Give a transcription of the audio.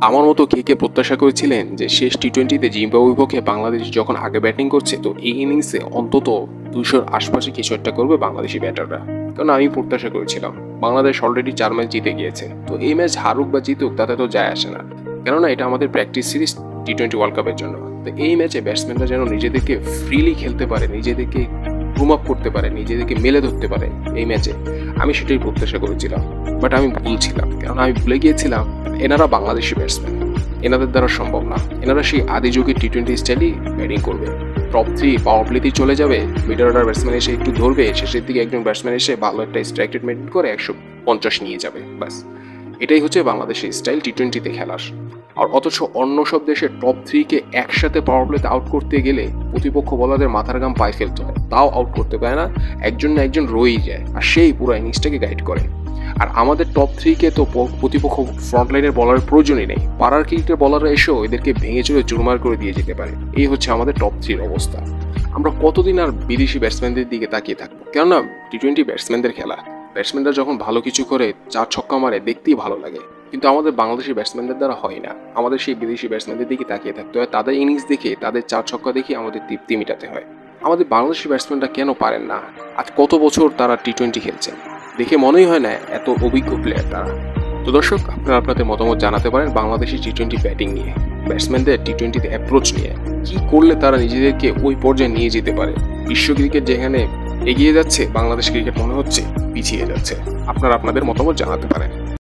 আমার মতো কে প্রত্যাশা করেছিলেন যে শেষ টি-20তে জিম্বাবুয়ের বিপক্ষে বাংলাদেশ যখন আগে ব্যাটিং করছে তো এই ইনিংসে অন্তত 200-র আশপাশে কিছু একটা করবে বাংলাদেশি ব্যাটাররা। কারণ আমি প্রত্যাশা করেছিলাম বাংলাদেশ অলরেডি 4 ম্যাচ জিতে গিয়েছে, তো এই ম্যাচ হারুক বা জিতুক তাতে তো যায় আসে না, কেননা এটা আমাদের প্র্যাকটিস সিরিজ টি-20 ওয়ার্ল্ড কাপের জন্য। তো এই ম্যাচে ব্যাটসম্যানরা যেন নিজেদেরকে ফ্রিলি খেলতে পারে, নিজেদেরকে রুম আপ করতে পারে, নিজেদেরকে মেলে ধরতে পারে এই ম্যাচে, আমি সেটাই প্রত্যাশা করেছিলাম। বাট আমি ভুল ছিলাম, কারণ আমি ভুলে গিয়েছিলাম এনারা বাংলাদেশি ব্যাটসম্যান, এনাদের দ্বারা সম্ভব না। এনারা সেই আদি যুগের টি-20 স্টাইলই ব্যাটিং করবে, টপ 3 পাওয়ার প্লেতেই চলে যাবে, মিডল অর্ডার ব্যাটসম্যান এসে একটু ধরবে, শেষের দিকে একজন ব্যাটসম্যান এসে ভালো একটা স্ট্রাইক রেট মেনটেন করে 150 নিয়ে যাবে, ব্যাস। এটাই হচ্ছে বাংলাদেশের স্টাইল টি-20তে খেলার। আর অথচ অন্য সব দেশের টপ 3-কে একসাথে পাওয়ার প্লেতে আউট করতে গেলে প্রতিপক্ষ বলারদের মাথার ঘাম পায়ে ফেলতে হয়, তাও আউট করতে পারে না, একজন না একজন রয়েই যায়, আর সেই পুরো ইনিংসটাকে গাইড করে। আর আমাদের টপ 3-কে তো প্রতিপক্ষ ফ্রন্টলাইনের বলারের প্রয়োজনই নেই, পাড়ার ক্রিকেটের বলাররা এসেও এদেরকে ভেঙে চলে চুরমার করে দিয়ে যেতে পারে। এই হচ্ছে আমাদের টপ 3-র অবস্থা। আমরা কতদিন আর বিদেশি ব্যাটসম্যানদের দিকে তাকিয়ে থাকবো? কেননা টি-20 ব্যাটসম্যানদের খেলা, ব্যাটসম্যানরা যখন ভালো কিছু করে 4 ছক্কা মারে দেখতেই ভালো লাগে, কিন্তু আমাদের বাংলাদেশি ব্যাটসম্যানদের দ্বারা হয় না। আমাদের সেই বিদেশি ব্যাটসম্যানদের দিকে তাকিয়ে থাকতে হয়, তাদের ইনিংস দেখে, তাদের 4 ছক্কা দেখে আমাদের তৃপ্তি মেটাতে হয়। আমাদের বাংলাদেশি ব্যাটসম্যানরা কেন পারেন না? আজ কত বছর তারা টি-20 খেলছেন, দেখে মনেই হয় না এত অভিজ্ঞ প্লেয়ার তারা। তো দর্শক, আপনারা আপনাদের মতামত জানাতে পারেন বাংলাদেশি টি-20 ব্যাটিং নিয়ে, ব্যাটসম্যানদের টি-20তে অ্যাপ্রোচ নিয়ে, কি করলে তারা নিজেদেরকে ওই পর্যায়ে নিয়ে যেতে পারে। বিশ্ব ক্রিকেট যেখানে এগিয়ে যাচ্ছে, বাংলাদেশ ক্রিকেট মনে হচ্ছে পিছিয়ে যাচ্ছে। আপনারা আপনাদের মতামত জানাতে পারেন।